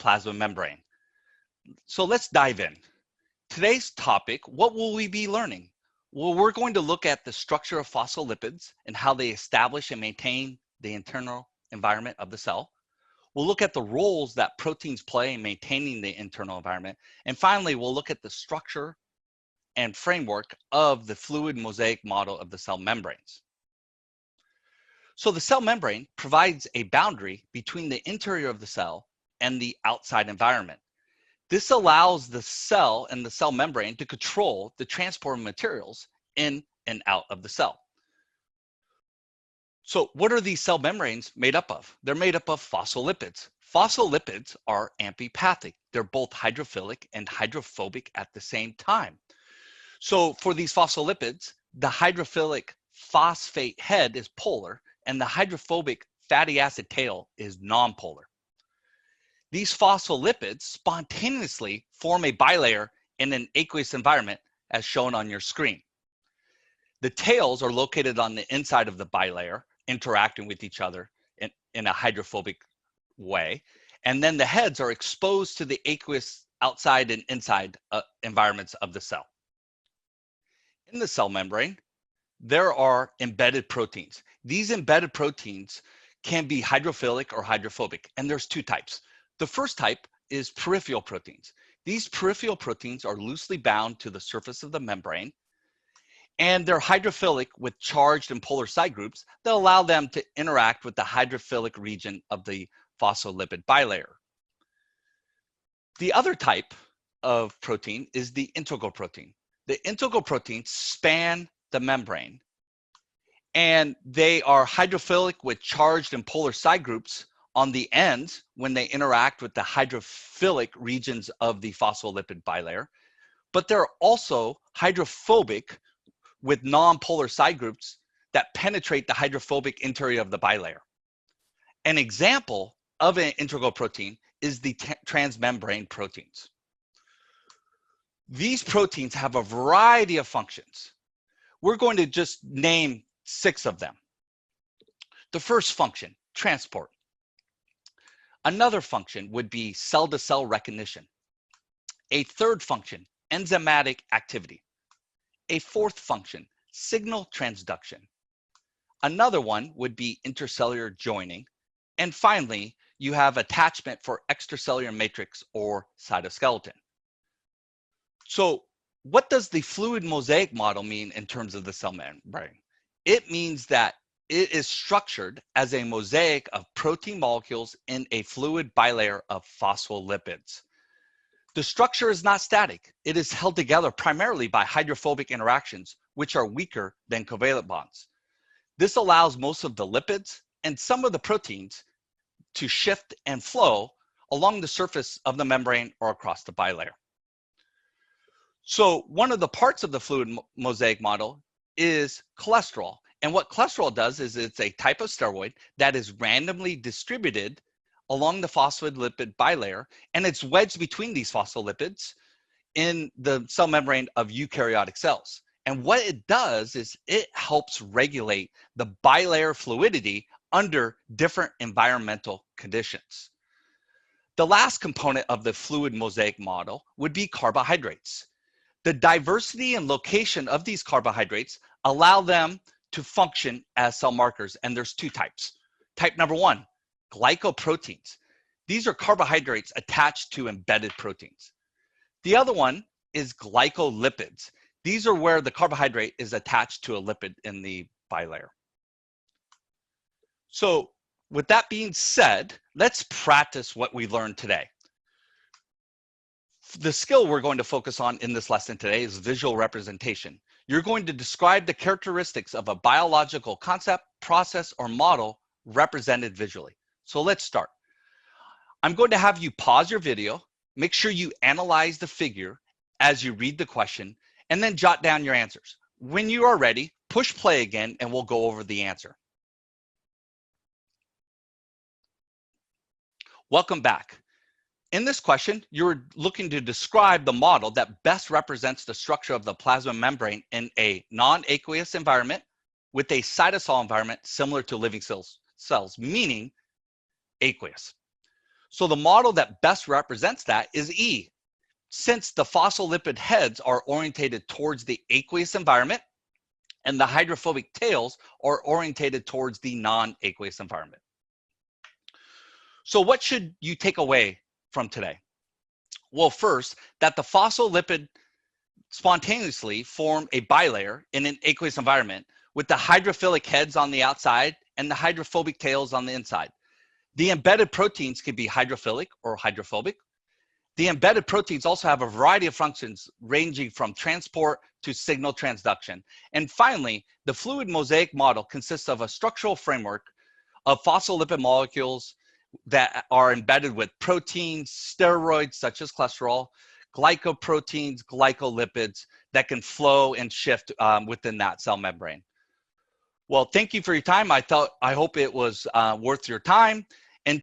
plasma membrane. So let's dive in. Today's topic, what will we be learning? Well, we're going to look at the structure of phospholipids and how they establish and maintain the internal environment of the cell. We'll look at the roles that proteins play in maintaining the internal environment. And finally, we'll look at the structure and framework of the fluid mosaic model of the cell membranes. So the cell membrane provides a boundary between the interior of the cell and the outside environment. This allows the cell and the cell membrane to control the transport of materials in and out of the cell. So what are these cell membranes made up of? They're made up of phospholipids. Phospholipids are amphipathic. They're both hydrophilic and hydrophobic at the same time. So for these phospholipids, the hydrophilic phosphate head is polar and the hydrophobic fatty acid tail is nonpolar. These phospholipids spontaneously form a bilayer in an aqueous environment as shown on your screen. The tails are located on the inside of the bilayer, interacting with each other in a hydrophobic way. And then the heads are exposed to the aqueous outside and inside environments of the cell. In the cell membrane, there are embedded proteins. These embedded proteins can be hydrophilic or hydrophobic, and there's two types. The first type is peripheral proteins. These peripheral proteins are loosely bound to the surface of the membrane, and they're hydrophilic with charged and polar side groups that allow them to interact with the hydrophilic region of the phospholipid bilayer. The other type of protein is the integral protein. The integral proteins span the membrane, and they are hydrophilic with charged and polar side groups on the ends when they interact with the hydrophilic regions of the phospholipid bilayer, but they're also hydrophobic with non-polar side groups that penetrate the hydrophobic interior of the bilayer. An example of an integral protein is the transmembrane proteins. These proteins have a variety of functions. We're going to just name 6 of them. The first function, transport. Another function would be cell-to-cell recognition. A third function, enzymatic activity. A fourth function, signal transduction. Another one would be intercellular joining. And finally, you have attachment for extracellular matrix or cytoskeleton. So what does the fluid mosaic model mean in terms of the cell membrane? It means that it is structured as a mosaic of protein molecules in a fluid bilayer of phospholipids. The structure is not static. It is held together primarily by hydrophobic interactions, which are weaker than covalent bonds. This allows most of the lipids and some of the proteins to shift and flow along the surface of the membrane or across the bilayer. So one of the parts of the fluid mosaic model is cholesterol. And what cholesterol does is it's a type of steroid that is randomly distributed along the phospholipid bilayer, and it's wedged between these phospholipids in the cell membrane of eukaryotic cells. And what it does is it helps regulate the bilayer fluidity under different environmental conditions. The last component of the fluid mosaic model would be carbohydrates. The diversity and location of these carbohydrates allow them to function as cell markers, and there's 2 types. Type number 1, glycoproteins. These are carbohydrates attached to embedded proteins. The other one is glycolipids. These are where the carbohydrate is attached to a lipid in the bilayer. So with that being said, let's practice what we learned today. The skill we're going to focus on in this lesson today is visual representation. You're going to describe the characteristics of a biological concept, process, or model represented visually. So let's start. I'm going to have you pause your video, make sure you analyze the figure as you read the question, and then jot down your answers. When you are ready, push play again and we'll go over the answer. Welcome back. In this question, you're looking to describe the model that best represents the structure of the plasma membrane in a non-aqueous environment with a cytosol environment similar to living cells, meaning aqueous. So the model that best represents that is E. Since the phospholipid heads are orientated towards the aqueous environment and the hydrophobic tails are orientated towards the non-aqueous environment. So what should you take away from today? Well, first, that the phospholipid spontaneously form a bilayer in an aqueous environment with the hydrophilic heads on the outside and the hydrophobic tails on the inside. The embedded proteins can be hydrophilic or hydrophobic. The embedded proteins also have a variety of functions ranging from transport to signal transduction. And finally, the fluid mosaic model consists of a structural framework of phospholipid molecules that are embedded with proteins, steroids such as cholesterol, glycoproteins, glycolipids that can flow and shift within that cell membrane. Well, thank you for your time. I hope it was worth your time.